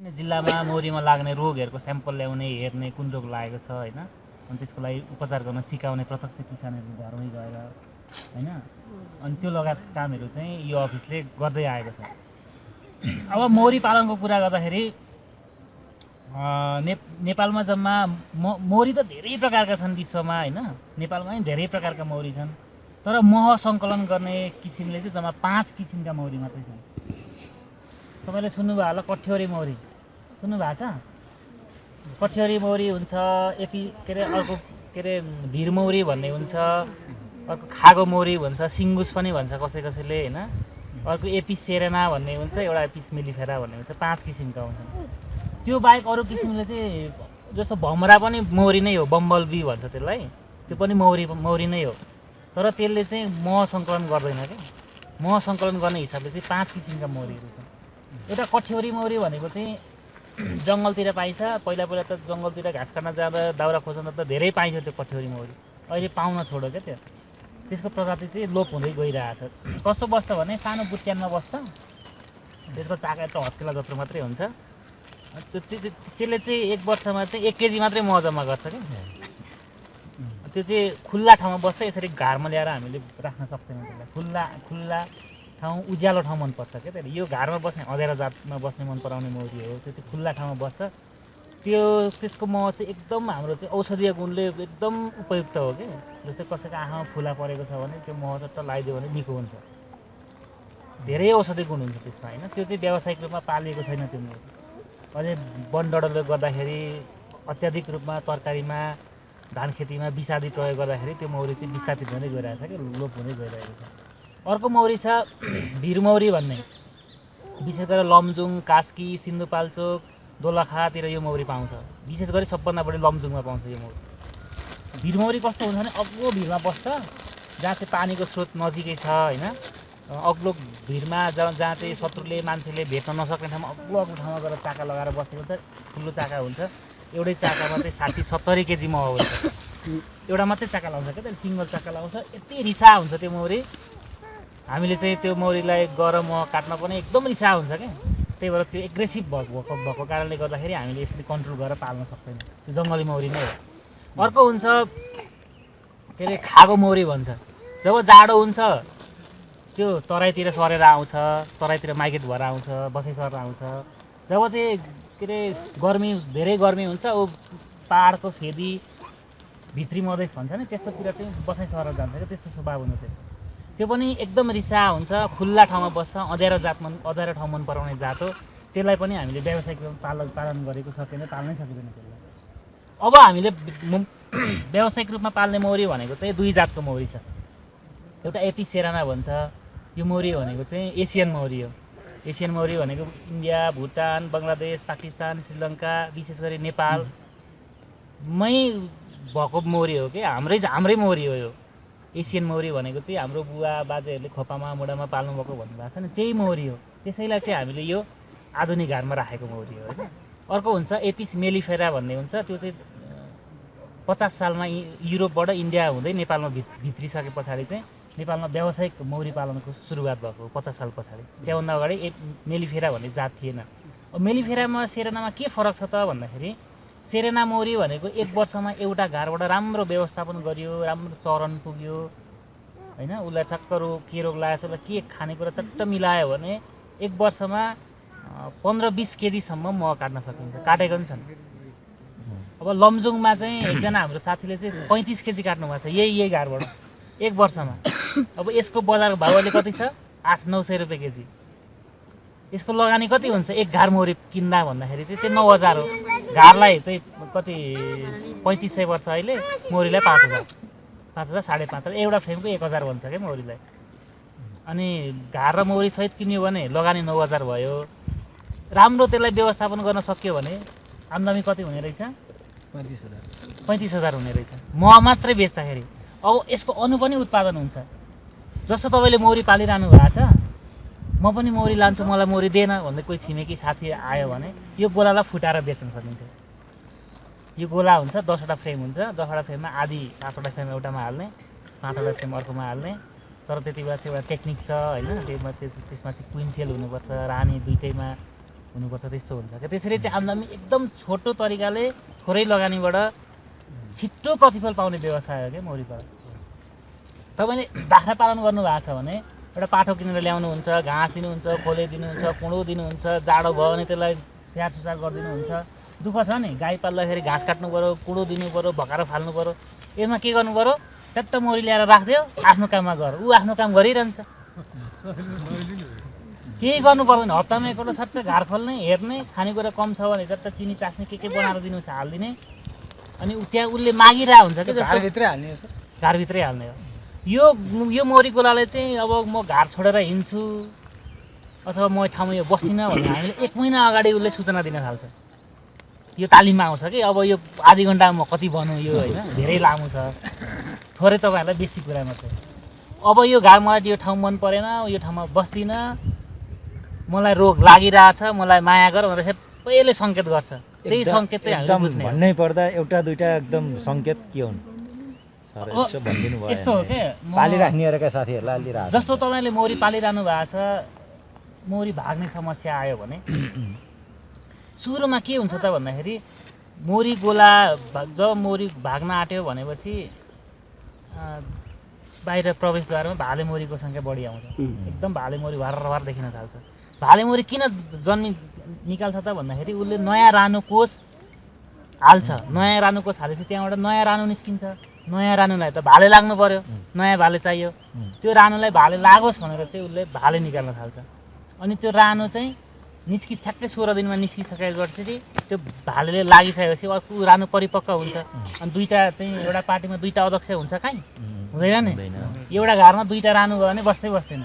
जिल्लामा मौरीमा लाग्ने रोगहरूको स्याम्पल ल्याउने हेर्ने कुन रोग लागेको छ होइन अनि त्यसको लागि उपचार गर्न सिकाउने प्रत्यक्ष किसानहरू घरमै गएर होइन अनि त्यो लगायत कामहरू चाहिँ यो अफिसले गर्दै आएको छ। अब मौरी पालनको कुरा गर्दाखेरि नेपालमा जम्मा मौरी त धेरै प्रकारका छन् विश्वमा होइन, नेपालमा पनि धेरै प्रकारका मौरी छन्, तर मह सङ्कलन गर्ने किसिमले चाहिँ जम्मा 5 किसिमका मौरी मात्रै छन्। तपाईँले सुन्नुभयो होला कठ्यौरी मौरी सुन्नुभएको छ? कठ्यौरी मौरी हुन्छ, अर्को भिर मौरी भन्ने हुन्छ, अर्को खागो मौरी भन्छ, सिङ्गुस पनि भन्छ कसैले होइन, अर्को एपिस सेरेना भन्ने हुन्छ, एउटा एपिस मेलिफेरा भन्ने हुन्छ। 5 किसिमका हुन्छन्। त्यो बाहेक अरू किसिमले चाहिँ जस्तो भमरा पनि मौरी नै हो, बम्बल बी भन्छ त्यसलाई, त्यो पनि मौरी नै हो, तर त्यसले चाहिँ मह सङ्कलन गर्दैन क्या। मह सङ्कलन गर्ने हिसाबले चाहिँ 5 किसिमका मौरीहरू छन्। एउटा कठ्यौरी मौरी भनेको चाहिँ जङ्गलतिर पाइन्छ। पहिला त जङ्गलतिर घाँस काट्न जाँदा दाउरा खोज्दा त धेरै पाइन्छ त्यो कठ्यौरी मौरी, अहिले पाउन छोड्यो क्या त्यो। त्यसको प्रजाति चाहिँ लोप हुँदै गइरहेको छ। कस्तो बस्छ भने सानो बुट्यानमा बस्छ, त्यसको चाका यत्रो हत्केला जत्रो मात्रै हुन्छ। त्यसले चाहिँ 1 वर्षमा चाहिँ 1 केजी मात्रै मह जम्मा गर्छ क्या। त्यो चाहिँ खुल्ला ठाउँमा बस्छ, यसरी घारमा ल्याएर हामीले राख्न सक्दैनौँ त्यसलाई। खुल्ला ठाउँ, उज्यालो ठाउँ मनपर्छ क्या त्यसले। यो घरमा बस्ने अँध्यारो जातमा बस्ने मन पराउने मौरी हो, त्यो चाहिँ खुल्ला ठाउँमा बस्छ। त्यसको मह चाहिँ एकदम हाम्रो चाहिँ औषधीय गुणले एकदम उपयुक्त हो कि। जस्तै कसैको आँखामा फुला परेको छ भने त्यो मह चट्ट लगाइदियो भने निको हुन्छ, धेरै औषधि गुण हुन्छ त्यसमा होइन। त्यो चाहिँ व्यावसायिक रूपमा पालिएको छैन त्यो मौरी। अहिले वनडडलले गर्दाखेरि अत्याधिक रूपमा तरकारीमा, धान खेतीमा विषादी प्रयोग गर्दाखेरि त्यो मौरी चाहिँ विस्थापित हुँदै गइरहेको छ कि, लोप हुँदै गइरहेको छ। अर्को मौरी छ भिर मौरी भन्ने, विशेष गरेर लमजुङ, कास्की, सिन्धुपाल्चोक, दोलखातिर यो मौरी पाउँछ। विशेष गरी सबभन्दा बढी लमजुङमा पाउँछ यो मौरी। भिर मौरी कस्तो हुन्छ भने अग्लो भिरमा बस्छ, जहाँ चाहिँ पानीको स्रोत नजिकै छ होइन। अग्लो भिरमा जहाँ चाहिँ शत्रुले मान्छेले भेट्न नसक्ने ठाउँमा अग्लो ठाउँमा गएर चाका लगाएर बसेको हुन्छ। ठुलो चाका हुन्छ, एउटै चाकामा चाहिँ 60-70 केजी मह हुन्छ। एउटा मात्रै चाका लाउँछ क्या, त्यसले सिङ्गल चाका लाउँछ। यति रिसा हुन्छ त्यो मौरी, हामीले चाहिँ त्यो मौरीलाई गएर मह काट्न पनि एकदम रिसा हुन्छ क्या। त्यही भएर त्यो एग्रेसिभ भएको कारणले गर्दाखेरि हामीले यसरी कन्ट्रोल गरेर पाल्न सक्दैनौँ। त्यो जङ्गली मौरी नै हो। अर्को हुन्छ खागो मौरी भन्छ। जब जाडो हुन्छ त्यो तराईतिर सरेर आउँछ, तराईतिर माइग्रेट भएर आउँछ, बसाइ सरेर आउँछ। जब चाहिँ धेरै गर्मी हुन्छ, ऊ पाहाडको फेदी भित्री मधेस भन्छ नि, त्यस्तोतिर चाहिँ बसाइ सरेर जान्छ क्या। त्यस्तो स्वभाव हुन्छ त्यो पनि एकदम रिसा हुन्छ, खुल्ला ठाउँमा बस्छ, अँध्यारो ठाउँ मन पराउने जात हो। त्यसलाई पनि हामीले व्यावसायिक रूपमा पालन गरेको सकेन, पाल्नै सकिँदैन त्यसलाई। अब हामीले व्यावसायिक रूपमा पाल्ने मौरी भनेको चाहिँ 2 जातको मौरी छ। एउटा एपिस सेराना भन्छ, यो मौरी भनेको चाहिँ एसियन मौरी हो। एसियन मौरी भनेको इन्डिया, भुटान, बङ्गलादेश, पाकिस्तान, श्रीलङ्का, विशेष गरी नेपालमै भएको मौरी हो कि। हाम्रै मौरी हो यो एसियन मौरी भनेको चाहिँ। हाम्रो बुवा बाजेहरूले खोपामा मुढामा पाल्नु भएको भन्नुभएको छ नि, त्यही मौरी हो। त्यसैलाई चाहिँ हामीले यो आधुनिक घरमा राखेको मौरी हो होइन। अर्को हुन्छ एपिस मेलिफेरा भन्ने हुन्छ, त्यो चाहिँ 50 सालमा युरोपबाट इन्डिया हुँदै नेपालमा भित्रिसके पछाडि चाहिँ नेपालमा व्यावसायिक मौरी पालनको सुरुवात भएको 50 साल पछाडि। त्योभन्दा अगाडि मेलिफेरा भन्ने जात थिएन। अब मेलिफेरामा सेरेनामा के फरक छ त भन्दाखेरि, सेरेना मौरी भनेको 1 वर्षमा एउटा घरबाट राम्रो व्यवस्थापन गरियो, राम्रो चरन पुग्यो होइन, उसलाई ठक्क के रोग लागेको छ, के खानेकुरा चट्ट मिलायो भने 1 वर्षमा 15-20 केजीसम्म मह काट्न सकिन्छ। काटेको पनि छन्। अब लमजुङमा चाहिँ एकजना हाम्रो साथीले चाहिँ 35 केजी काट्नु भएको छ यही घरबाट 1 वर्षमा। अब यसको बजारको भाउ अहिले कति छ? 800-900 रुपियाँ केजी। यसको लगानी कति हुन्छ? 1 घर मौरी किन्दा भन्दाखेरि चाहिँ 9,000 हो। घरलाई चाहिँ कति 3500 वर्ष अहिले, मौरीलाई 5,000, 5,000, 5,500, एउटा फ्रेमको 1,000 भन्छ क्या मौरीलाई। अनि घार र मौरी सहित किन्यो भने लगानी 9,000 भयो। राम्रो त्यसलाई व्यवस्थापन गर्न सक्यो भने आम्दानी कति हुने रहेछ? 35,000 हुने रहेछ मह मात्रै बेच्दाखेरि। अब यसको अनु पनि उत्पादन हुन्छ। जस्तो तपाईँले मौरी पालिरहनु भएको छ, म पनि मौरी लान्छु, मलाई मौरी दिएन भन्दै कोही छिमेकी साथी आयो भने यो गोलालाई फुटाएर बेच्न सकिन्छ। यो गोला हुन्छ, 10वटा फ्रेम हुन्छ। 10वटा फ्रेममा आधी 5वटा फ्रेम एउटामा हाल्ने, 5वटा फ्रेम अर्कोमा हाल्ने। तर त्यति बेला चाहिँ एउटा टेक्निक छ होइन, त्यसमा चाहिँ क्विन सेल हुनुपर्छ, रानी दुइटैमा हुनुपर्छ, त्यस्तो हुन्छ क्या। त्यसरी चाहिँ आम्दानी एकदम छोटो तरिकाले थोरै लगानीबाट छिट्टो प्रतिफल पाउने व्यवस्था हो क्या मौरीबाट। तपाईँले बाख्रा पालन गर्नुभएको छ भने एउटा पाठो किनेर ल्याउनुहुन्छ, घाँस दिनुहुन्छ, खोले दिनुहुन्छ, कुँडो दिनुहुन्छ, जाडो भयो भने त्यसलाई स्याहार सुसार गरिदिनुहुन्छ। दुःख छ नि, गाई पाल्दाखेरि घाँस काट्नु पऱ्यो, कुँडो दिनु पऱ्यो, भकाएर फाल्नु पऱ्यो। यसमा के गर्नु पऱ्यो, ट्याट्ट मौरी ल्याएर राखिदियो, आफ्नो काममा गर, ऊ आफ्नो काम गरिरहन्छ, केही गर्नु पर्दैन। हप्तामा एकपल्ट सट्ट घार खोल्ने, हेर्ने, खानेकुरा कम छ भने चट्ट चिनी चास्ने के बनाएर दिनु छ हालिदिने, अनि त्यहाँ उसले मागिरहेको हुन्छ कि घरभित्रै हाल्ने हो, घरभित्रै हाल्ने हो। यो मौरी गोलाले चाहिँ अब म घार छोडेर हिँड्छु अथवा म ठाउँमा यो बस्दिनँ भने हामीले 1 महिना अगाडि उसले सूचना दिन थाल्छ। यो तालिममा आउँछ कि अब यो आधी घन्टामा म कति भनौँ, यो होइन धेरै लामो छ, थोरै तपाईँहरूलाई बेसी कुरा मात्रै। अब यो घार मलाई यो ठाउँ मन परेन, यो ठाउँमा बस्दिनँ, मलाई रोग लागिरहेछ, मलाई माया गर भनेर सबैले सङ्केत गर्छ। त्यही सङ्केत चाहिँ हामीले बुझ्ने भन्नै पर्दा एउटा दुईटा एकदम सङ्केत के हुन् सर, यसो भनिदिनु भयो। यस्तो हो के, पालिराख्नेहरूका साथीहरूलाई अलिरहेको जस्तो तपाईँले मौरी पालिरहनु भएको छ, मौरी भाग्ने समस्या आयो भने सुरुमा के हुन्छ त भन्दाखेरि मौरी गोला जब मौरी भाग्न आँट्यो भनेपछि बाहिर प्रवेशद्वारमा भाले मौरीको सङ्ख्या बढी आउँछ। एकदम भाले मौरी भर देखिन थाल्छ। भाले मौरी किन निकाल्छ त भन्दाखेरि उसले नयाँ रानो कोष हाल्छ। नयाँ रानो कोष हालेपछि त्यहाँबाट नयाँ रानो निस्किन्छ। नयाँ रानोलाई त भाले लाग्नु पर्यो, नयाँ भाले चाहियो। त्यो रानोलाई भाले लागोस् भनेर चाहिँ उसले भाले निकाल्न थाल्छ। अनि त्यो रानो चाहिँ ठ्याक्कै 16 दिनमा निस्किसकेपछि त्यो भालेले लागिसकेपछि अर्को रानो परिपक्व हुन्छ। अनि दुईवटा चाहिँ एउटा पार्टीमा दुईवटा अध्यक्ष हुन्छ, कहीँ हुँदैन नि। एउटा घरमा दुईवटा रानो गयो भने बस्दै बस्दैन।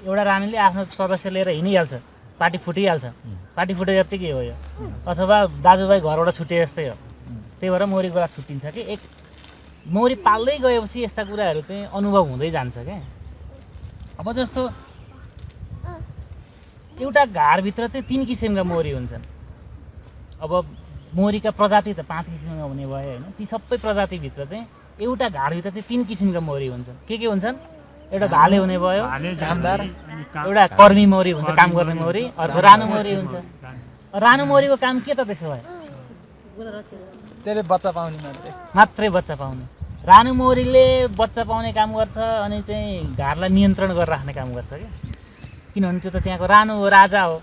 एउटा रानीले आफ्नो सदस्य लिएर हिँडिहाल्छ, पार्टी फुटिहाल्छ। पार्टी फुटे जत्तिकै हो यो, अथवा दाजुभाइ घरबाट छुटे जस्तै हो। त्यही भएर मौरी गोला छुट्टिन्छ कि एक मौरी पाल्दै गएपछि यस्ता कुराहरू चाहिँ अनुभव हुँदै जान्छ क्या। अब जस्तो एउटा घरभित्र चाहिँ 3 किसिमका मौरी हुन्छन्। अब मौरीका प्रजाति त 5 किसिमका हुने भयो होइन। ती सबै प्रजातिभित्र चाहिँ एउटा घरभित्र चाहिँ 3 किसिमका मौरी हुन्छन्। के हुन्छन्? एउटा भाले हुने भयो, एउटा कर्मी मौरी हुन्छ, काम गर्ने मौरी, अर्को रानो मौरी हुन्छ। रानो मौरीको काम के त त्यसो भए? त्यसले बच्चा पाउने मात्रै बच्चा पाउने। रानो मौरीले बच्चा पाउने काम गर्छ अनि चाहिँ घरलाई नियन्त्रण गरेर राख्ने काम गर्छ क्या। किनभने त्यो त त्यहाँको रानो हो, राजा हो।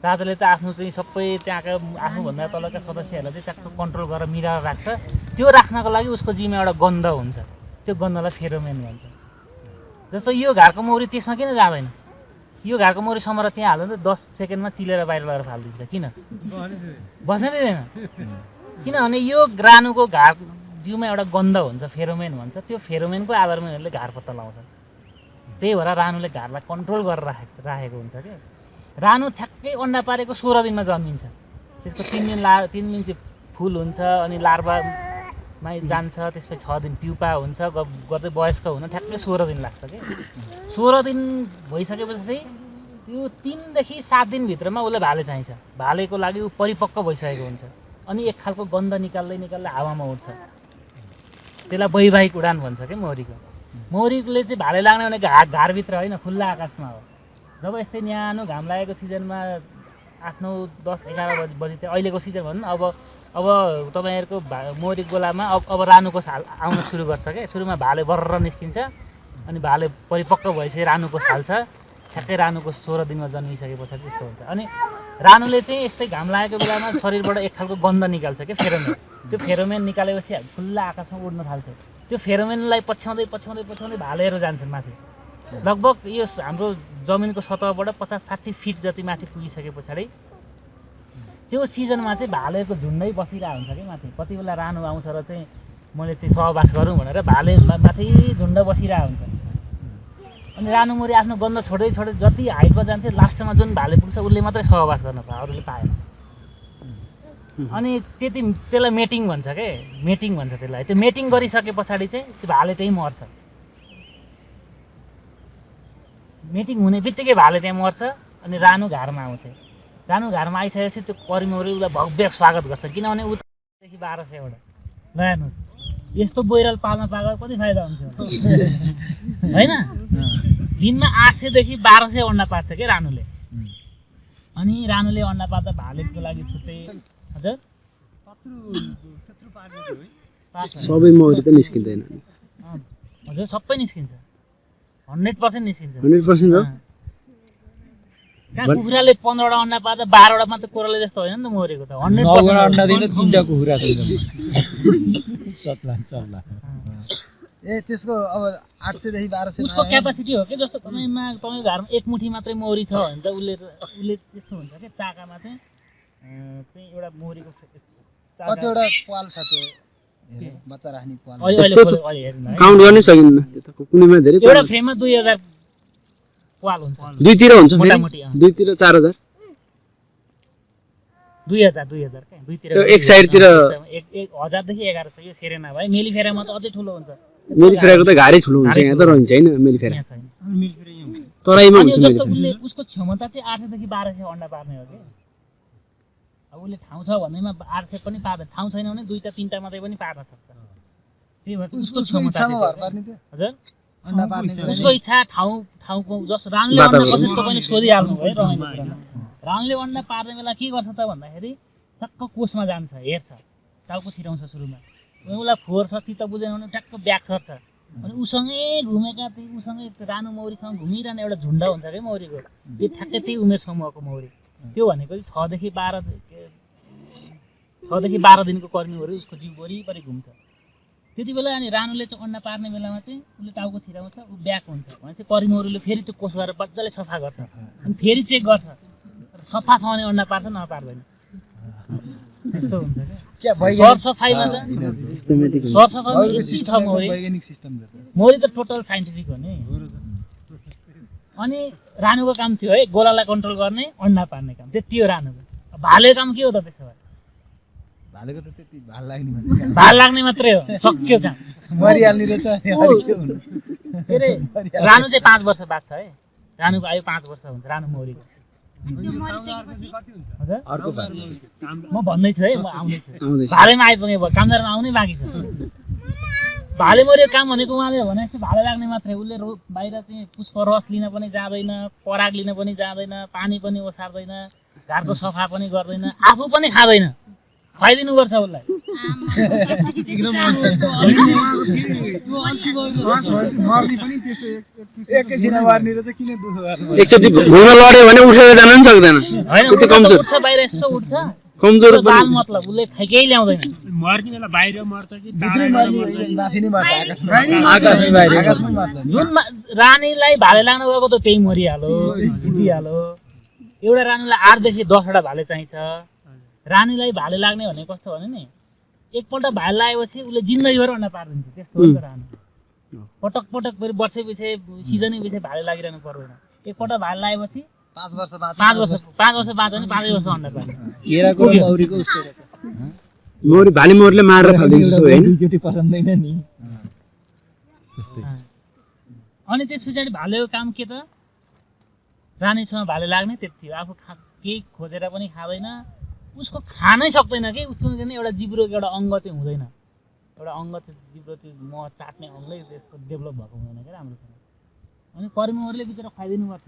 राजाले त आफ्नो चाहिँ सबै त्यहाँका आफूभन्दा तलका सदस्यहरूलाई चाहिँ ट्याक्क कन्ट्रोल गरेर मिलाएर राख्छ। त्यो राख्नको लागि उसको जिम्मा एउटा गन्ध हुन्छ, त्यो गन्धलाई फेरोमेन भन्छ। जस्तो यो घरको मौरी त्यसमा किन जाँदैन? यो घरको मौरी समर त्यहाँ हाल्यो भने 10 सेकेन्डमा चिलेर बाहिर लगेर फालिदिन्छ। किन बस्नै दिँदैन? किनभने यो रानुको घार जिउमा एउटा गन्ध हुन्छ, फेरोमेन भन्छ। त्यो फेरोमेनको आधारमा उनीहरूले घार पत्ता लगाउँछ। त्यही भएर रानुले घरलाई कन्ट्रोल गरेर राखेको हुन्छ क्या। रानु ठ्याक्कै अन्डा पारेको 16 दिनमा जन्मिन्छ। त्यसको 3 दिन चाहिँ फुल हुन्छ, अनि लार्भामा जान्छ, त्यसपछि 6 दिन प्युपा हुन्छ, गर्दै वयस्क हुन ठ्याक्कै 16 दिन लाग्छ क्या। 16 दिन भइसकेपछि त्यो 3 देखि 7 दिनभित्रमा उसलाई भाले चाहिन्छ। भालेको लागि ऊ परिपक्व भइसकेको हुन्छ। अनि एक खालको गन्ध निकाल्दै हावामा उड्छ। त्यसलाई वैवाहिक उडान भन्छ क्या मौरीको। मौरीले चाहिँ भाले लाग्ने भनेको घरभित्र होइन, खुल्ला आकाशमा हो। जब यस्तै न्यानो घाम लागेको सिजनमा 8, 9, 10, 11 बजी चाहिँ अहिलेको सिजन भन्नु अब तपाईँहरूको मौरी गोलामा अब रानुको साल आउन सुरु गर्छ क्या। सुरुमा भाले बर्र निस्किन्छ, अनि भाले परिपक्व भएपछि रानुको साल्छ। ठ्याक्कै रानुको 16 दिनमा जन्मिसके पछाडि त्यस्तो हुन्छ। अनि रानुले चाहिँ यस्तै घाम लागेको बेलामा शरीरबाट एक खालको गन्ध निकाल्छ क्या, फेरोमेन। त्यो फेरोमेन निकालेपछि खुल्ला आकाशमा उड्न थाल्छ। त्यो फेरोमेनलाई पछ्याउँदै भालेहरू जान्छन् माथि। लगभग यो हाम्रो जमिनको सतहबाट 50-60 फिट जति माथि पुगिसके पछाडि त्यो सिजनमा चाहिँ भालेको झुन्डै बसिरहेको हुन्छ कि माथि। कति बेला रानो आउँछ र चाहिँ मैले चाहिँ सहवास गरौँ भनेर भाले माथि झुन्ड बसिरहेको हुन्छ। अनि रानो मौरी आफ्नो गन्ध छोड्दै जति हाइटमा जान्छ लास्टमा जुन भाले पुग्छ उसले मात्रै सहवास गर्न पायो, अरूले पाएन। अनि त्यसलाई मेटिङ भन्छ के, मेटिङ भन्छ त्यसलाई। त्यो मेटिङ गरिसके पछाडि चाहिँ त्यो भाले त्यहीँ मर्छ। मेटिङ हुने बित्तिकै भाले त्यहाँ मर्छ। अनि रानु घरमा आउँछ। रानु घरमा आइसकेपछि त्यो कर्मी मौरी उसलाई भव्य स्वागत गर्छ। किनभने उतादेखि 1200 एउटा ल हेर्नुहोस्, यस्तो बोइरल पाल्न पाएको कति फाइदा हुन्थ्यो होइन? दिनमा 800 देखि 1200 अन्डा पार्छ क्या रानुले। अनि रानुले अन्डा पार्दा भालेको लागि छुट्टै हजुर सबै मौरी त निस्किँदैन हजुर सबै निस्किन्छ 100% निस्किन्छ 100% हो कहाँ कुखुराले 15 वटा अन्डा पार्दा 12 वटा मात्र कोराले जस्तो होइन नि त मरेको त 100% अन्डा दिँदा 3टा कुखुरा चत्ला चत्ला ए त्यसको अब 800 देखि 1200 उसको क्यापासिटी हो के जस्तो तपाईँको घरमा एक मुठी मात्रै मौरी छ भने त उसले त्यस्तो हुन्छ के चाकामा चाहिँ एउटा मौरीको कतिवटा पाल छ त्यो बच्चा राख्ने पाल अहिले हेर्नु काउन्ट गर्नै सकिन्न त्यो त कुनैमा धेरै एउटा फ्रेममा 2000 पाल हुन्छ दुईतिर हुन्छ मोटामोटी दुईतिर 4000 2000 के दुईतिर एक साइडतिर 1000 देखि 1100 यो सेरेना भयो मेलिफेरामा त अझै ठुलो हुन्छ मेलिफेराको त घारै ठुलो हुन्छ यहाँ त रहन्छ हैन मेलिफेरा यहाँ छैन तराईमा अनि हुन्छ जस्तो मेलिफेरा उसको क्षमता चाहिँ 800 देखि 1200 अन्डा पार्ने हो के अब उसले ठाउँ छ भन्दैमा 800 पनि पार्दैन ठाउँ छैन भने 2टा 3टा मात्रै पनि पार्न सक्छ त्यही भएर उसको क्षमता चाहिँ हजुर अन्डा पार्ने उसको इच्छा ठाउँको जस्तो रानले अन्डा कसरी तपाईले सोधिहाल्नु भयो रमाइलो कुरा रानले अन्डा पार्ने बेला के गर्छ त भन्दाखेरि टक्क कोषमा जान्छ हेर्छ टाउको छिराउँछ सुरुमा उसलाई फोहोर छ चित्त बुझेन भने ट्याक्क ब्याग सर्छ अनि उसँगै घुमेका उसँगै रानु मौरीसँग घुमिरहने एउटा झुन्ड हुन्छ क्या मौरीको त्यो ठ्याक्कै त्यही उमेर समूहको मौरी त्यो भनेको चाहिँ 6 देखि 12 दिनको कर्मीहरू उसको जिउ वरिपरि घुम्छ त्यति बेला अनि रानुले चाहिँ अन्डा पार्ने बेलामा चाहिँ उसले टाउको छिराउँछ ऊ ब्याक हुन्छ भनेपछि कर्मीहरूले फेरि त्यो कोष गरेर मजाले सफा गर्छ अनि फेरि चेक गर्छ सफा छ भने अन्डा पार्छ नपार्दैन त्यस्तो हुन्छ क्या सरसफाइमा त सरसफाइमा यति छ मौरी त टोटल साइन्टिफिक हो नि अनि रानुको काम थियो है गोलालाई कन्ट्रोल गर्ने अन्डा पार्ने काम त्यति हो रानुको भालेको काम के हो त त्यसो भए भालेको त त्यति भाल लाग्ने मात्रै हो सक्यो काम मरिहाल्ने रहेछ के रे रानु चाहिँ 5 वर्ष बाँच्छ है रानुको आयु 5 वर्ष हुन्छ रानु मौरीको अर्को म भन्दैछु है म आउँदैछु भालेमा आइपुगे कामदारमा आउनै बाँकी छ भाले मौरीको काम भनेको उहाँले भने जस्तो भाले लाग्ने मात्रै उसले बाहिर चाहिँ पुष्प रस लिन पनि जाँदैन पराग लिन पनि जाँदैन पानी पनि ओसार्दैन घरको सफा पनि गर्दैन आफू पनि खाँदैन खुवाइदिनु पर्छ उसलाई एकचोटि भुइँमा लड्यो भने उठेर जान पनि सक्दैन त्यति कमजोर उठ्छ बाहिर यसो उठ्छ कमजोर बाल मतलब उसले केही ल्याउँदैन मर्ने बेला बाहिर मर्छ कि जुन रानीलाई भाले लाग्न गएको त त्यही मरिहाल्यो जितिहाल्यो एउटा रानीलाई 8 देखि 10 वटा भाले चाहिन्छ रानीलाई भाले लाग्ने भने कस्तो भने नि एकपल्ट भाले लागेपछि उसले जिन्दगीभर अन्डा पार्दिन्छ त्यस्तो हो नि त रानी पटक पटक फेरि वर्षै पछि सिजनै पछि भाले लागिरहनु पर्दैन एकपल्ट भाले लागेपछि 5 वर्ष बाँच्यो भने 5 वर्ष अन्डा पार्छ केराको मौरीको उस्तो मौरी भाले मौरीले मारेर फाल्दिन्छ सो हैन दुईचोटी पसन्दैन नि अनि त्यस पछाडि भालेको काम के त रानीसँग भाले लाग्ने त्यति हो आफू केही खोजेर पनि खाँदैन उसको खानै सक्दैन कि उसको एउटा जिब्रोको एउटा अङ्ग चाहिँ हुँदैन एउटा अङ्ग चाहिँ जिब्रो त्यो म चाट्ने अङ्गै त्यसको डेभलप भएको हुँदैन क्या राम्रोसँग अनि कर्मीहरूले बिचरा खुवाइदिनु पर्छ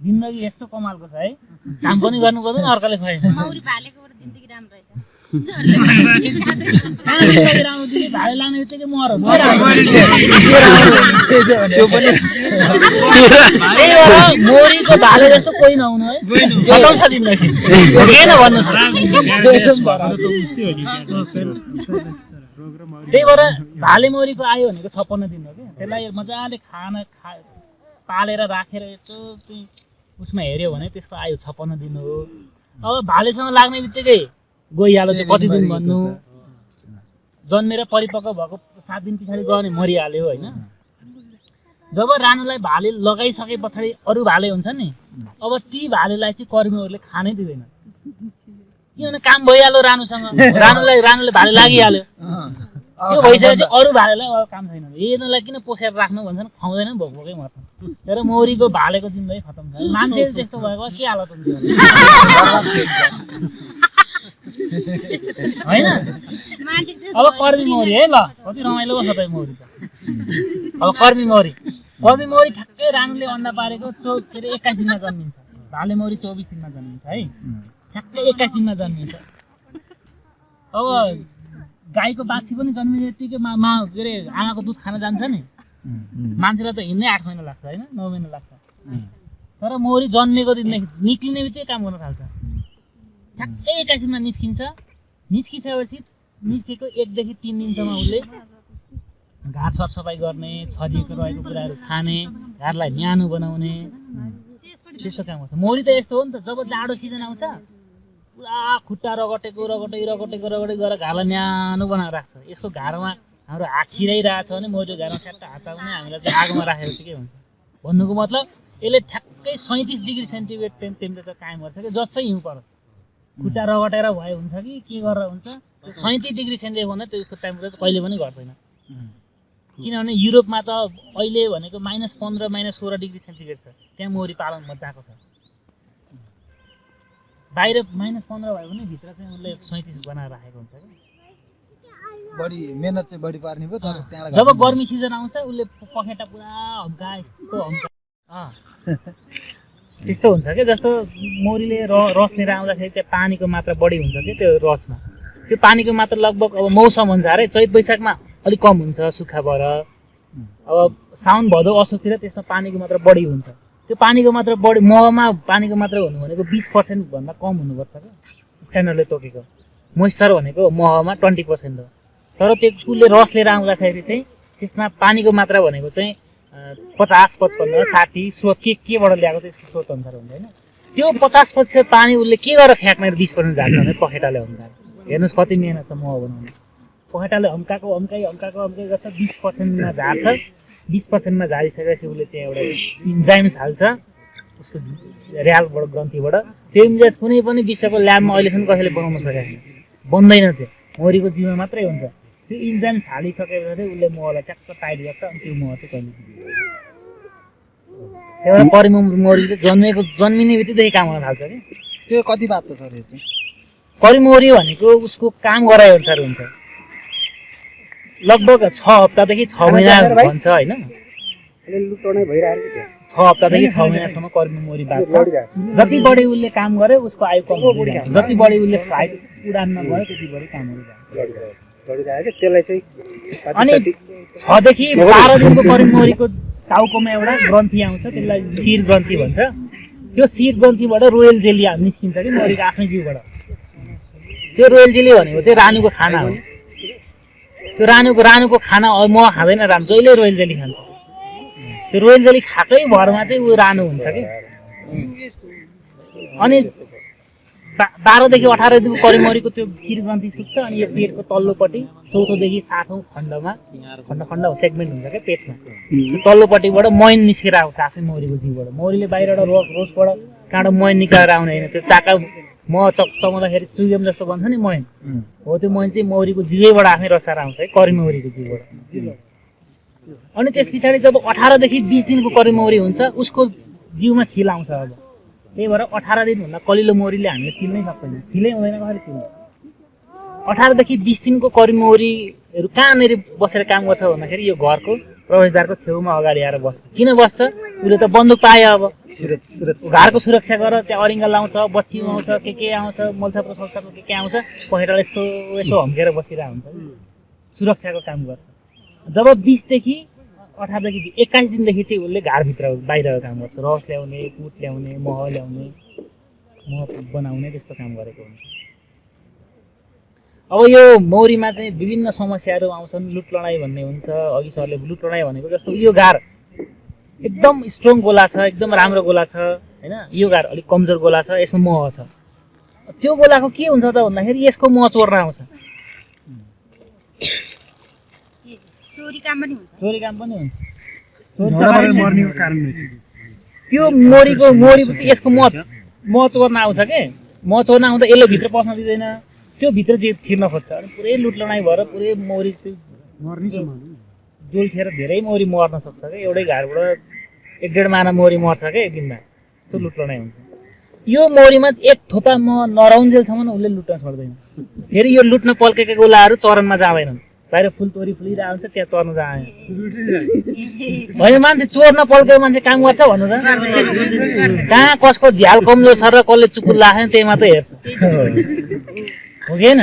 जिन्दगी यस्तो कमालको छ है काम पनि गर्नु पर्दैन अर्काले खुवाइदिन्छ भाले लाग्ने बित्तिकै मर मौरीको भाले जस्तो कोही नहुनु है घटाउँछ जिन्दगी भोगेन भन्नुहोस् त्यही भएर भाले मौरीको आयु भनेको 56 दिन हो क्या त्यसलाई मजाले पालेर राखेर यसो उसमा हेऱ्यो भने त्यसको आयु 56 दिन हो अब भालेसँग लाग्ने बित्तिकै गइहाल्यो त्यो कति दिन भन्नु जन्मेर परिपक्व भएको 7 दिन पछाडि गयो भने मरिहाल्यो होइन जब रानुलाई भाले लगाइसके पछाडि अरू भाले हुन्छ नि अब ती भालेलाई चाहिँ कर्मीहरूले खानै दिँदैन किनभने काम भइहाल्यो रानुसँग रानुले भाले लागिहाल्यो त्यो भइसकेपछि अरू भालेलाई अब काम छैन यिनीहरूलाई किन पोसेर राख्नु भन्छन् खुवाउँदैन भोकै मर्छ तर मौरीको भालेको जिन्दगी खतम छ मान्छे त्यस्तो भएको के हालत हुन्छ होइन अब कर्मी मौरी है ल कति रमाइलो छ त मौरी त अब कर्मी मौरी ठ्याक्कै रानुले अन्डा पारेको 21 दिनमा जन्मिन्छ भाले मौरी 24 दिनमा जन्मिन्छ है, ठ्याक्कै 21 दिनमा जन्मिन्छ। अब गाईको बाछी पनि जन्मिने बित्तिकै के अरे आमाको दुध खान जान्छ नि, मान्छेलाई त हिँड्नै 8 महिना लाग्छ होइन, 9 महिना लाग्छ। तर मौरी जन्मेको दिनदेखि निक्लिने बित्तिकै काम गर्न थाल्छ, ठ्याक्कै 21 दिनमा निस्किन्छ। निस्किसकेपछि निस्केको 1 देखि 3 दिनसम्म उसले घार सरसफाइ गर्ने, छजिएको रहेको कुराहरू खाने, घरलाई न्यानो बनाउने, त्यस्तो काम गर्छ। मौरी त यस्तो हो नि त, जब जाडो सिजन आउँछ पुरा खुट्टा रगटेको गरेर घरलाई न्यानो बनाएर राख्छ। यसको घरमा हाम्रो हात छिराइरहेछ भने मौरीको घरमा स्याट्ट हात आउने, हामीलाई चाहिँ आगोमा राखेको चाहिँ के हुन्छ भन्नुको मतलब यसले ठ्याक्कै 37 डिग्री सेन्टिग्रेड टेम्परेचर कायम गर्छ कि जस्तै हिउँ परोस्। खुट्टा रगटेर भए हुन्छ कि के गरेर हुन्छ, 37 डिग्री सेन्टिग्रेड भन्दा त्यसको टेम्परेचर कहिले पनि घट्दैन। किनभने युरोपमा त अहिले भनेको -15 -16 डिग्री सेन्टिग्रेड छ, त्यहाँ मौरी पालन मजाको छ। बाहिर -15 भयो भने भित्र चाहिँ उसले 37 बनाएर राखेको हुन्छ कि बढी मेहनत चाहिँ बढी पार्ने भयो। तर त्यहाँ जब गर्मी सिजन आउँछ उसले पखेटा पुरा हम्का यस्तो हम्का त्यस्तो हुन्छ कि जस्तो मौरीले रस लिएर आउँदाखेरि त्यहाँ पानीको मात्रा बढी हुन्छ कि त्यो रसमा, त्यो पानीको मात्रा लगभग अब मौसम अनुसार है, चैत वैशाखमा अलिक कम हुन्छ सुक्खा भएर, अब साउन भदौ असोजतिर त्यसमा पानीको मात्रा बढी हुन्छ। त्यो पानीको मात्रा बढी महमा पानीको मात्रा हुनु भनेको 20% भन्दा कम हुनुपर्छ क्या स्क्यानरले तोकेको। मोइस्चर भनेको महमा 20% हो, तर त्यो उसले रस लिएर आउँदाखेरि चाहिँ त्यसमा पानीको मात्रा भनेको चाहिँ 50, 55, 60 स्रोत केबाट ल्याएको त्यसको स्रोत अनुसार हुन्छ होइन। त्यो 50% पानी उसले के गरेर फ्याँक्ने 20% झार्छ भने पखेटाले हम्काएर। हेर्नुहोस् कति मेहनत छ मह बनाउनु। पखेटाले हम्काई गर्छ, 20%मा झार्छ। 20%मा झारिसकेपछि उसले त्यहाँ एउटा इन्जाइम्स हाल्छ उसको र्यालबाट, ग्रन्थीबाट। त्यो इन्जाइम्स कुनै पनि विश्वको ल्याबमा अहिलेसम्म कसैले बनाउन सकेको छैन, बन्दैन। त्यो मौरीको जिउमा मात्रै हुन्छ। त्यो इन्जाइम्स हालिसकेपछि उसले महलाई ट्याक्क टाइट गर्छ, अनि त्यो मह चाहिँ कहिले एउटा करिम मौरी जन्मिने बित्तिकै काम गर्न थाल्छ कि। त्यो कति बाँच्छ सर यो चाहिँ? करिम मौरी भनेको उसको काम गराए अनुसार हुन्छ, लगभग 6 हप्तादेखि 6 महिना भन्छ होइन। 6 हप्तादेखि 6 महिनासम्म करिम मौरी बाँच्छ। जति बढी उसले काम गरे उसको आयु कम हुन्छ, जति बढी उसले फ्लाइट उडानमा गयो त्यति बढी कामहरू जान्छ। अनि 6 देखि 12 दिनको करिम मौरीको टाउकोमा एउटा ग्रन्थी आउँछ, त्यसलाई शिर ग्रन्थी भन्छ। त्यो शिर ग्रन्थीबाट रोयल जेली निस्किन्छ कि मौरीको आफ्नै जिउबाट। त्यो रोयल जेली भनेको चाहिँ रानुको खाना हो। त्यो रानुको खाना मह खाँदैन रानु, जहिले रोयल जेली खान्छ। त्यो रोयल जेली खाएकै भरमा चाहिँ ऊ रानु हुन्छ कि। अनि 12 देखि 18 दिनको करिम मौरीको त्यो शिर ग्रन्थी सुक्छ। अनि यो पेटको तल्लोपट्टि 4औं देखि 7औं खण्डमा खण्ड सेगमेन्ट हुन्छ क्या पेटमा। त्यो तल्लोपट्टिबाट मैन निस्केर आउँछ आफै मौरीको जिउबाट। मौरीले बाहिरबाट रोजबाट काँडो मैन निकालेर आउने होइन, त्यो चाका मह चमाउँदाखेरि चुइम जस्तो बन्छ नि मैन, हो त्यो मैन चाहिँ मौरीको जिउबाट आफै रसाएर आउँछ है, करिम मौरीको जिउबाट। अनि त्यस पछाडि जब 18 देखि 20 दिनको करिम मौरी हुन्छ उसको जिउमा खिल आउँछ। अब त्यही भएर 18 दिनभन्दा कलिलो मौरीले हामीले चिन्नै सक्दैन, खिलै हुँदैन। कसरी चिन्छ? 18 देखि 20 दिनको करिम मौरीहरू कहाँनिर बसेर काम गर्छ भन्दाखेरि यो घरको प्रवेशद्वारको छेउमा अगाडि आएर बस्छ। किन बस्छ? उसले त बन्दुक पायो, अब घरको सुरक्षा गरेर त्यहाँ अरिङ्गा लाउँछ, बच्ची आउँछ, के आउँछ, मल्छाप्रो सल्छाप्रो के आउँछ, पखेटाले यसो हम्केर बसिरहेको हुन्छ, सुरक्षाको काम गर्छ। जब 20 देखि 18 देखि 21 दिनदेखि चाहिँ उसले घरभित्र बाहिरको काम गर्छ, रस ल्याउने, कुट ल्याउने, मह ल्याउने, मह बनाउने, त्यस्तो काम गरेको हुन्छ। अब यो मौरीमा चाहिँ विभिन्न समस्याहरू आउँछन्। लुटलडाइ भन्ने हुन्छ, अघि सरले लुटलडाइ भनेको जस्तो यो घार एकदम स्ट्रङ गोला छ, एकदम राम्रो गोला छ होइन, यो घार अलिक कमजोर गोला छ, यसमा मह छ। त्यो गोलाको के हुन्छ त भन्दाखेरि यसको मह चोर्न आउँछ। चोरी काम पनि हुन्छ। त्यो मौरी यसको मह चोर्न आउँछ के। मह चोर्न आउँदा यसले भित्र पस्न दिँदैन, त्यो भित्र छिर्न खोज्छ। अनि पुरै लुटलडाइ भएर पुरै मौरी जोल्खेर धेरै मौरी मर्न सक्छ क्या। एउटै घरबाट 1-1.5 माना मौरी मर्छ क्या एक दिनमा, यस्तो लुटलडाइ हुन्छ। यो मौरीमा एक थोपा मह नराउन्जेलसम्म उसले लुट्न छोड्दैन। फेरि यो लुट्न पल्केका गोलाहरू चरनमा जाँदैनन्, बाहिर फुल तोरी फुलिरहेको हुन्छ त्यहाँ चर्न जाने होइन मान्छे चोर्न पल्केको मान्छे काम गर्छ भन्नु त कहाँ कसको झ्याल कमजोर छ र कसले चुकुल लाग्यो त्यही मात्रै हेर्छ हो कि होइन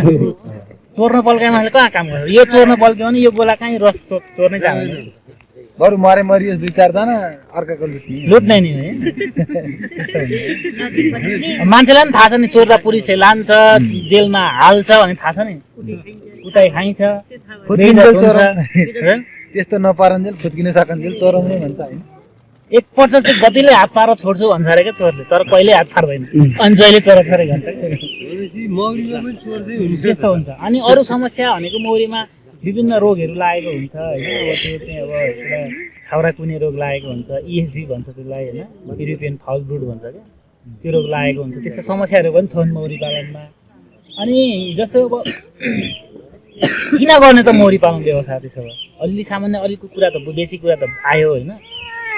चोर्न पल्केको मान्छेले कहाँ काम गर्छ यो चोर्न पल्क्यो भने यो गोला कहीँ रस चोर्नै जाँदैन बरु मरे मरियोस् 2-4 जना अर्काको लुट्ने नि है मान्छेलाई पनि थाहा छ नि चोर्दा पुलिसले लान्छ जेलमा हाल्छ भने थाहा छ नि उतै खाइन्छ त्यस्तो नपारन्जेल फुत्किन सकन्जेल चोराउने भन्छ हैन एकपल्ट चाहिँ गतिले हात पारेर छोड्छु भन्छ अरे क्या चोरले तर कहिले हात पार्दैन अनि जहिले चोरा छोरे भन्छ त्यस्तो हुन्छ अनि अरू समस्या भनेको मौरीमा विभिन्न रोगहरू लागेको हुन्छ होइन अब त्यो चाहिँ अब एउटा छाउरा कुने रोग लागेको हुन्छ ESV भन्छ त्यसलाई होइन युरोपियन फाउल ब्रुड भन्छ क्या त्यो रोग लागेको हुन्छ त्यस्तो समस्याहरू पनि छन् मौरी पालनमा अनि जस्तो अब किन गर्ने त मौरी पालन व्यवसाय त्यसो भए अलिअलि सामान्य अलिकति कुरा त बेसी कुरा त आयो होइन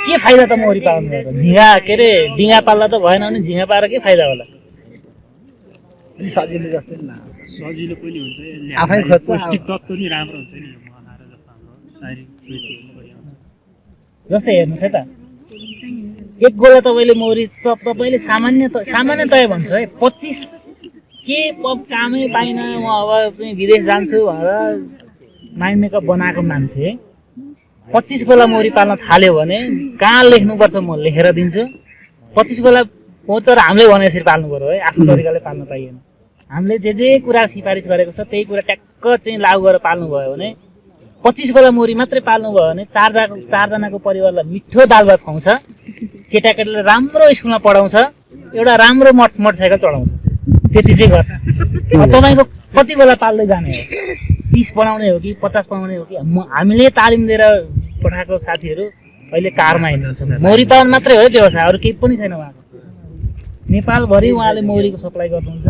के फाइदा त मौरी पालन गरेर झिँगा के अरे डिङ्गा पाल्दा त भएन भने झिँगा पाएर के फाइदा होला अलि सजिलो जस्तो नि लाग्छ सजिलो पनि हुन्छ यसले आफै खोज्छ पौष्टिक तत्त्व नि राम्रो हुन्छ नि यो खाएर जस्तो हाम्रो शारीरिक जस्तै हेर्नुहोस् है त एक गोला तपाईँले मौरी तपाईँले सामान्यतया भन्छु है 25 के कामै पाइन म अब विदेश जान्छु भनेर माइन्ड मेकअप बनाएको मान्छे 25 गोला मौरी पाल्न थाल्यो भने कहाँ लेख्नुपर्छ म लेखेर दिन्छु 25 गोला हो तर हामीले भने यसरी पाल्नु पर्यो है आफ्नो तरिकाले पाल्न पाइएन हामीले जे कुरा सिफारिस गरेको छ त्यही कुरा ट्याक्क चाहिँ लागू गरेर पाल्नु भयो भने 25 गोला मौरी मात्रै पाल्नु भयो भने चारजनाको परिवारलाई मिठो दाल भात खुवाउँछ केटाकेटीले राम्रो स्कुलमा पढाउँछ एउटा राम्रो मोटरसाइकल चढाउँछ त्यति चाहिँ गर्छ तपाईँको कति बेला पाल्दै जाने हो 30 बनाउने हो कि 50 बनाउने हो कि हामीले तालिम दिएर पठाएको साथीहरू अहिले कारमा हिँड्नुहुन्छ मौरी पालन मात्रै हो व्यवसाय अरू केही पनि छैन उहाँको नेपालभरि उहाँले मौरीको सप्लाई गर्नुहुन्छ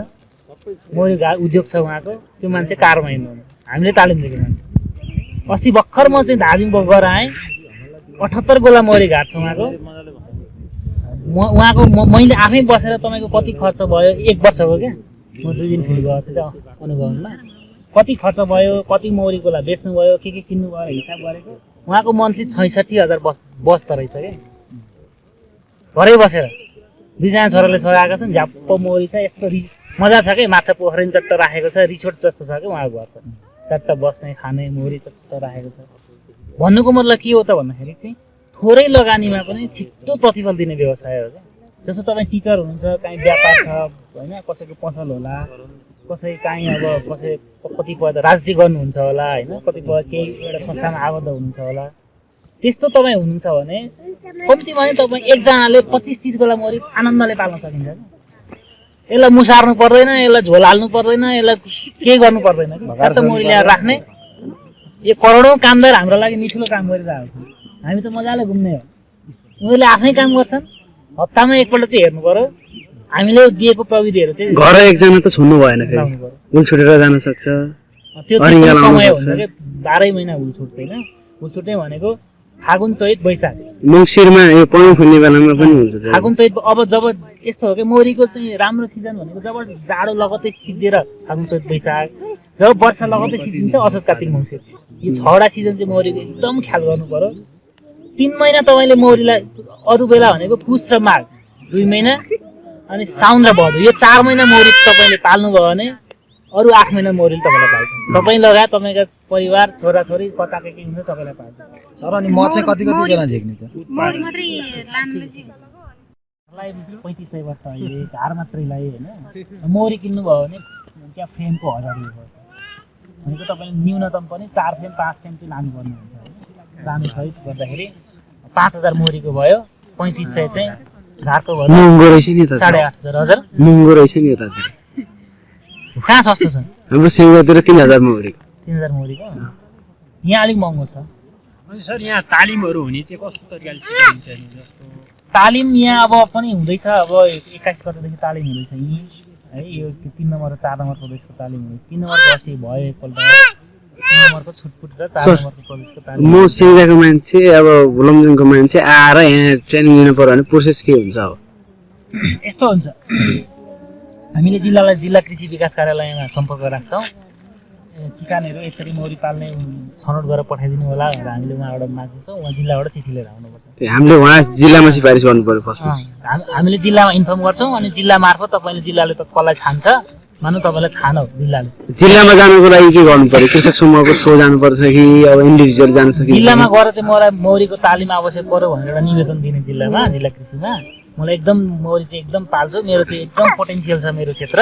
मौरी उद्योग छ उहाँको त्यो मान्छे कारमा हिँड्नुहुन्छ हामीले तालिम दिएको मान्छे अस्ति भर्खर म चाहिँ धादिङ गएर आएँ 78 गोला मौरी घाट छ उहाँको मैले आफै बसेर तपाईँको कति खर्च भयो 1 वर्षको क्या म 2 दिन फेरि गएको थिएँ अनुभवमा कति खर्च भयो कति मौरी गोला बेच्नु भयो के किन्नु भयो हिसाब गरेको उहाँको मन्थली 66,000 बस्दो रहेछ क्या घरै बसेर 2 जना छोराले सघाएका छन् झ्याप्प मौरी छ यस्तो मजा छ क्या माछा पोखरी चट्ट राखेको छ रिसोर्ट जस्तो छ क्या उहाँको घर चट्ट बस्ने खाने मौरी चट्ट राखेको छ भन्नुको मतलब के हो त भन्दाखेरि चाहिँ थोरै लगानीमा पनि छिट्टो प्रतिफल दिने व्यवसाय हो क्या जस्तो तपाईँ टिचर हुनुहुन्छ कहीँ व्यापार छ होइन कसैको पसल होला कसै कहीँ अब कसै कतिपय त राजनीति गर्नुहुन्छ होला होइन कतिपय केही एउटा संस्थामा आबद्ध हुनुहुन्छ होला त्यस्तो तपाईँ हुनुहुन्छ भने कम्तीमा पनि तपाईँ एकजनाले 25-30 गोला मौरी आनन्दले पाल्न सकिन्छ यसलाई मुसार्नु पर्दैन यसलाई झोल हाल्नु पर्दैन यसलाई के गर्नु पर्दैन कि मौरी ल्याएर राख्ने यो करोडौँ कामदार हाम्रो लागि मिठो काम गरिरहेको छ हामी त मजाले घुम्ने हो उनीहरूले आफै काम गर्छन् हप्तामा एकपल्ट चाहिँ हेर्नु पर्यो हामीले दिएको प्रविधिहरू चाहिँ घर एकजना त छोड्नु भएन फेरि उल छुटेर जान सक्छ त्यो समय हुन्छ कि 12 महिना उल छुट्दैन उल छुट्ने भनेको फागुन चैत वैशाख मङ्सिरमा यो पौँ फुल्ने बेलामा पनि हुन्छ फागुन चैत अब जब यस्तो हो कि मौरीको चाहिँ राम्रो सिजन भनेको जब जाडो लगत्तै सिद्धिएर फागुन चैत वैशाख जब वर्षा लगत्तै सिद्धिन्छ असोज कार्तिक मङ्सिर यो 6वटा सिजन चाहिँ मौरीको एकदम ख्याल गर्नु पर्यो 3 महिना तपाईँले मौरीलाई अरू बेला भनेको पुष र माघ 2 महिना अनि साउन र भदौ यो 4 महिना मौरी तपाईँले पाल्नु भयो भने अरू 8 महिना मौरीले तपाईँलाई पाल्छ तपाईँ लगायत तपाईँका परिवार छोराछोरी कता के हुन्छ सबैलाई पाल्छ सर अनि म चाहिँ कति बेला झेक्ने त मलाई 3500 वर्ष अहिले घर मात्रैलाई होइन मौरी किन्नु भयो भने त्यहाँ फ्रेमको 1000 रुपियाँ पर्छ भनेको तपाईँले न्यूनतम पनि 4 फ्रेम 5 फ्रेम चाहिँ लानुपर्ने हुन्छ लानु सहित गर्दाखेरि 5000 मौरीको भयो 3500 चाहिँ घरको भयो महँगो रहेछ नि त 8.5 हजार महँगो रहेछ नि त कहाँ सस्तो छ हाम्रो सिङ्गातिर 3000 मौरी 3000 मौरीको यहाँ अलिक महँगो छ अनि सर यहाँ तालिमहरू हुने चाहिँ कस्तो तरिकाले सिकाइन्छ नि जस्तो तालिम यहाँ अब पनि हुँदैछ अब 21 गतेदेखि तालिम हुँदैछ यी है यो 3 नम्बर र 4 नम्बर प्रदेशको तालिम हुँदैछ 3 नम्बरको अस्ति भयो एकपल्ट 3 नम्बरको छुटपुट र 4 नम्बरको प्रदेशको तालिम म सिङ्गाको मान्छे अब भुलमजुङको मान्छे आएर यहाँ ट्रेनिङ लिनु पर्यो भने प्रोसेस के हुन्छ अब यस्तो हुन्छ हामीले जिल्ला कृषि विकास कार्यालयमा सम्पर्क राख्छौँ किसानहरू यसरी मौरी पाल्ने छनौट गरेर पठाइदिनु होला भनेर हामीले उहाँबाट माग्छौँ। उहाँ जिल्लाबाट चिठी लिएर आउनुपर्छ। हामीले उहाँ जिल्लामा सिफारिस गर्नु पर्यो फर्स्टमा। हामीले जिल्लामा इन्फर्म गर्छौँ अनि जिल्ला मार्फत तपाईँले जिल्लाले त कसलाई छान्छ मानौँ तपाईँलाई छान हो जिल्लाले। जिल्लामा जानुको लागि के गर्नु पर्यो? कृषक समूहको थ्रु जानुपर्छ कि अब इन्डिभिजुअल जान सकिन्छ? जिल्लामा गएर चाहिँ मलाई मौरीको तालिम आवश्यक पर्यो भनेर एउटा निवेदन दिने जिल्लामा, जिल्ला कृषिमा। मलाई एकदम मौरी चाहिँ एकदम पाल्छु, मेरो चाहिँ एकदम पोटेन्सियल छ मेरो क्षेत्र,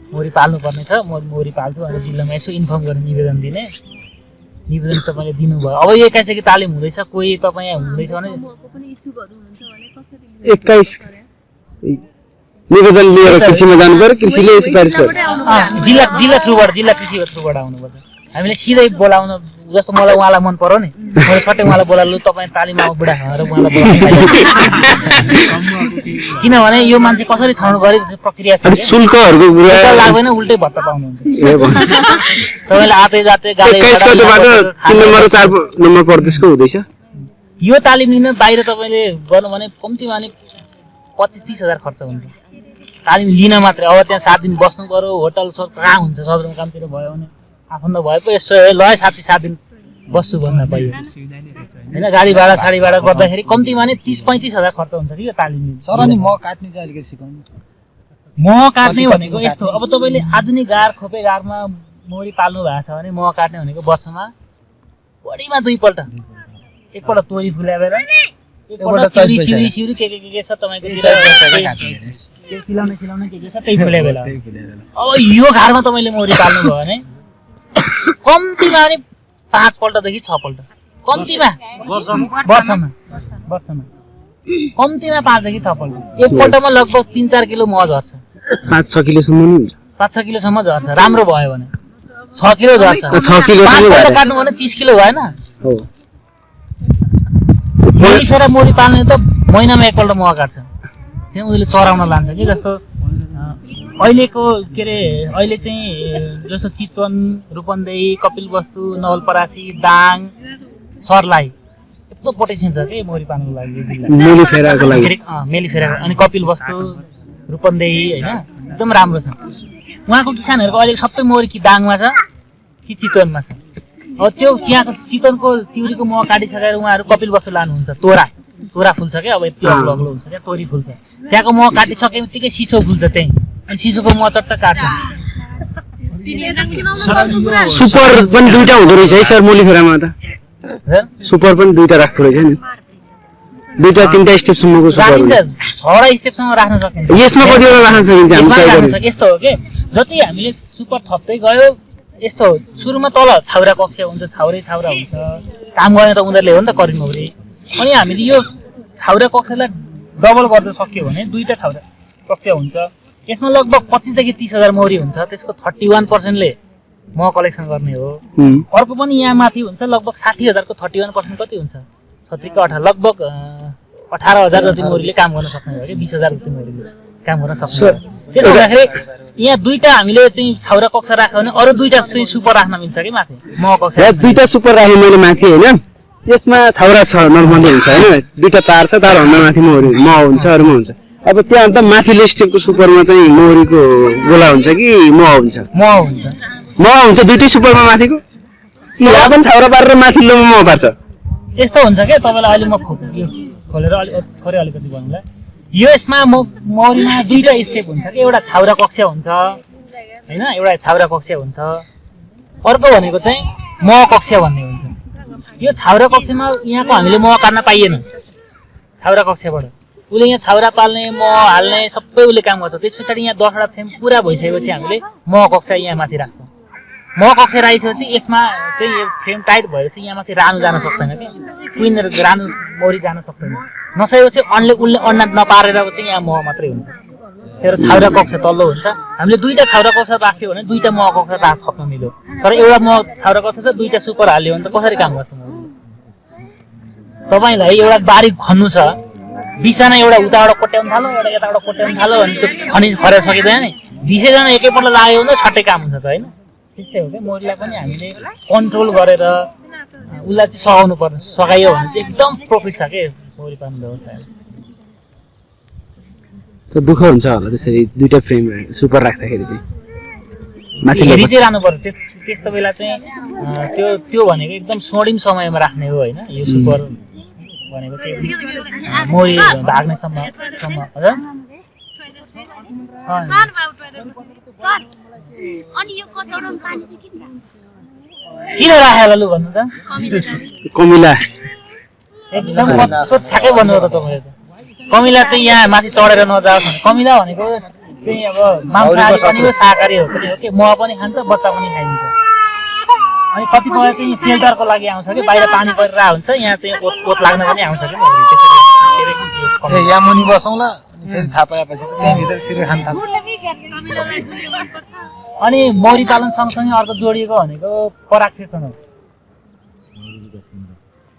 मौरी पाल्नुपर्ने छ, म मौरी पाल्छु भनेर जिल्लामा यसो इन्फर्म गरेर निवेदन दिने। निवेदन तपाईँले दिनुभयो। अब यो 21 तालिम हुँदैछ, कोही तपाईँ हुँदैछ भने 21 निवेदन लिएर कृषिमा जानु पर्यो, कृषिले सिफारिस गर्छ। जिल्ला थ्रुबाट, जिल्ला कृषि थ्रुबाट आउनुपर्छ। हामीले सिधै बोलाउन, जस्तो मलाई उहाँलाई मन पर्यो नि, मैले सट्टै उहाँलाई बोलालु तपाईँ तालिम आऊ बुढा भनेर उहाँलाई बोलाउनु। किनभने यो मान्छे कसरी छनौट गरे प्रक्रिया छ, शुल्कहरूको कुरा लाग्दैन, उल्टै भत्ता पाउनुहुन्छ। तपाईँले आते जाते गाडी 3 नम्बर र 4 नम्बर प्रदेशको हुँदैछ। यो तालिम लिन बाहिर तपाईँले गर्नु भने कम्तीमा नि 25-30 हजार खर्च हुन्छ तालिम लिन मात्रै। अब त्यहाँ 7 दिन बस्नु पर्यो, होटल कहाँ हुन्छ, सदरमुकामतिर भयो भने आफन्त भए पो यसो ल साथी 7 दिन बस्छु भन्न पाइयो होइन। गाडी भाडा साडी भाडा गर्दाखेरि कम्तीमा नि 30-35 हजार खर्च हुन्छ कि यो तालिम लिन। सर अनि म काट्ने चाहिँ अलिकति सिकाउनु। मह काट्ने भनेको यस्तो, अब तपाईँले आधुनिक गार खोपे गारमा मौरी पाल्नु भएको छ भने मह काट्ने भनेको वर्षमा बढीमा 2 पल्ट, एकपल्ट तोरी फुल्याएर, एकपल्ट चिउरी के छ तपाईँको खिलाउने के छ त्यही फुल्या बेला। अब यो घरमा तपाईँले मौरी पाल्नु भयो भने कम्तीमा नि 5 पल्टदेखि 6 पल्ट, कम्तीमा वर्षमा कम्तीमा 5 देखि 6 पल्ट। एकपल्टमा लगभग 3-4 किलो मह झर्छ, 5-6 किलोसम्म नि हुन्छ। 5-6 किलोसम्म झर्छ, राम्रो भयो भने 6 किलो झर्छ। 6 किलो काट्नु भने 30 किलो भएन हो। मौरी फेर मौरी पाल्ने त महिनामा एकपल्ट मह काट्छ, त्यहाँ उसले चराउन लान्छ कि। जस्तो अहिलेको के अरे अहिले चाहिँ जस्तो चितवन, रूपन्देही, कपिलवस्तु, नवलपरासी, दाङ, सर्लाही यस्तो पोटेन्सियल छ कि मौरी पाल्नुको लागि, मेलिफेराको लागि। मेलिफेरा अनि कपिलवस्तु, रूपन्देही होइन एकदम राम्रो छ। उहाँको किसानहरूको अहिले सबै मौरी कि दाङमा छ कि चितवनमा छ। अब त्यो त्यहाँको चितवनको तिउरीको मह काटिसकेर उहाँहरू कपिलवस्तु लानुहुन्छ, तोरा फुल्छ क्या, अब यति अग्लो अग्लो हुन्छ क्या, तोरी फुल्छ। त्यहाँको मह काटिसके बित्तिकै सिसो फुल्छ त्यहीँ, अनि सिसोको मह चट्ट काट्छ। सुपर पनि 2टा हुँदो रहेछ है सर मेलिफेरामा त? सुपर पनि 2टा राख्दो रहेछ नि, 2-3टा स्टेपसम्मको सुपर हुन्छ। 6वटा स्टेपसम्म राख्न सकिन्छ। यसमा कतिवटा राख्न सकिन्छ? यस्तो हो कि जति हामीले सुपर थप्दै गयो यस्तो हो, सुरुमा तल छाउरा कक्ष हुन्छ, छाउरा हुन्छ, काम गर्ने त उनीहरूले हो नि त करिन मौरी। अनि हामीले यो छाउरा कक्षलाई डबल गर्न सक्यो भने 2टा छाउरा कक्ष हुन्छ। यसमा लगभग 25 देखि 30 हजार मौरी हुन्छ, त्यसको 31%ले मह कलेक्सन गर्ने हो। अर्को पनि यहाँ माथि हुन्छ, लगभग 60 हजारको 31% कति हुन्छ? 36 लगभग 18 हजार जति मौरीले काम गर्न सक्ने हो कि 20 हजार जति मौरीले काम गर्न सक्छ। त्यसो हुँदाखेरि यहाँ 2टा हामीले चाहिँ छाउरा कक्ष राख्यो भने अरू 2टा चाहिँ सुपर राख्न मिल्छ कि माथि मह कक्ष। 2टा सुपर राखेँ मैले माथि होइन, यसमा छाउरा छ नर्मली हुन्छ होइन, 2टा तार छ, तारभन्दा माथि मह हुन्छ, अरूमा हुन्छ। अब त्यहाँ अन्त माथिल्लो स्टेपको सुपरमा चाहिँ मौरीको गोला हुन्छ कि मह हुन्छ? मह हुन्छ 2टै सुपरमा माथिको, कि यहाँ पनि छाउरा पारेर माथिल्लोमा मह पार्छ? यस्तो हुन्छ क्या, तपाईँलाई अहिले म खोलेर थोरै अलिकति भन्नुलाई, यो यसमा मौरीमा 2टा स्टेप हुन्छ कि, एउटा छाउरा कक्ष हुन्छ होइन, एउटा छाउरा कक्ष हुन्छ, अर्को भनेको चाहिँ मह कक्ष भन्ने हुन्छ। यो छाउरा कक्षमा यहाँको हामीले मह काट्न पाइएन, छाउरा कक्षबाट उसले यहाँ छाउरा पाल्ने, मह हाल्ने सबै उसले काम गर्छ। त्यस पछाडि यहाँ 10वटा फ्रेम पुरा भइसकेपछि हामीले मह कक्ष यहाँ माथि राख्छौँ। मह कक्ष राखिसकेपछि यसमा चाहिँ यो फ्रेम टाइट भएपछि यहाँ माथि रानु जान सक्दैन कि, कुहिनेर रानु मौरी जान सक्दैन। नसकेपछि उसले अन्डा नपारेर चाहिँ यहाँ मह मात्रै हुन्छ। तेरो छाउरा कक्ष तल्लो हुन्छ। हामीले 2टा छाउरा कक्ष राख्यो भने 2टा मह कक्ष थप्न मिल्यो, तर एउटा मह छाउरा कक्ष छ, 2टा सुपर हाल्यो भने त कसरी काम गर्छ? तपाईँलाई एउटा बारी खन्नु छ, बिसाना एउटा उताबाट कोट्याउनु थालो, एउटा यताबाट कोट्याउनु थालो भने त्यो खरेर सकिँदैन नि। 20 जना एकैपल्ट लाग्यो भने छट्टै काम हुन्छ त होइन। त्यस्तै हो क्या, मौरीलाई पनि हामीले कन्ट्रोल गरेर उसलाई चाहिँ सघाउनु पर्छ। सघाइयो भने चाहिँ एकदम प्रफिट छ के मौरी पाल्ने व्यवस्था। त दुःख हुन्छ होला त्यसरी 2टा फ्रेम सुपर राख्दाखेरि चाहिँ? माथि हेरी चाहिँ रहनुपर्छ। त्यस्तो बेला चाहिँ त्यो भनेको एकदम स्वर्णिम समयमा राख्ने हो होइन। यो सुपर भनेको चाहिँ मौरी भाग्नेसम्म हजुर। किन राखेर लु भन्नु त कमिला एकदम ठ्याक्कै भन्नु हो त तपाईँले त। कमिला चाहिँ यहाँ माथि चढेर नजाओस् भने। कमिला भनेको चाहिँ अब मांसाहारी पनि हो शाकाहारी हो पनि हो कि मह पनि खान्छ बच्चा पनि खाइन्छ। अनि कतिपय चाहिँ सेल्टरको लागि आउँछ कि बाहिर पानी परिरहेको हुन्छ यहाँ चाहिँ ओत लाग्न पनि आउँछ कि यहाँ मुनि बसौँला फेरि थाहा पाएपछि त्यहाँभित्र सिधै खान थाल्छ। अनि मौरी पालन सँगसँगै अर्को जोडिएको भनेको परागसेचन हो।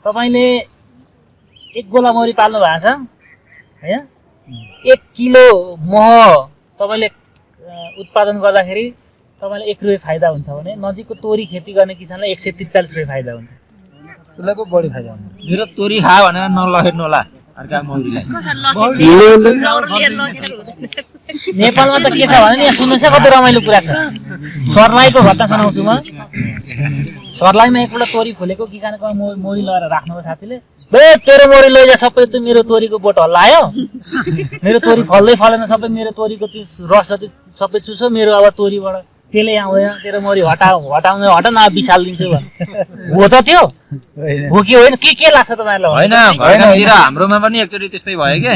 तपाईँले 1 गोला मौरी पाल्नु भएको छ होइन 1 किलो मह तपाईँले उत्पादन गर्दाखेरि तपाईँलाई 1 रुपियाँ फाइदा हुन्छ भने नजिकको तोरी खेती गर्ने किसानलाई 143 रुपियाँ फाइदा हुन्छ। उसलाई पो बढी फाइदा हुन्छ। मेरो तोरी खा भनेर नलखेर्नु होला अर्का मौरीलाई। नेपालमा त के छ भने यहाँ सुन्नुहोस् है कति रमाइलो कुरा छ। सर्लाहीको घटना सुनाउँछु म। सर्लाहीमा एकपल्ट तोरी फुलेको किसानको मौरी लगाएर राख्नुको साथीले तेरो मौरी लैजा सबै त मेरो तोरीको बोट हल्लायो। मेरो तोरी फल्दै फलेन सबै मेरो तोरीको त्यो रस जति सबै चुसो मेरो अब तोरीबाट त्यसले आउँदैन तेरो मौरी हटाउने हट न बिसाल दिन्छु भन्। हो त त्यो हो कि होइन के लाग्छ तपाईँहरूलाई? होइन घरतिर हाम्रोमा पनि एकचोटि त्यस्तै भयो के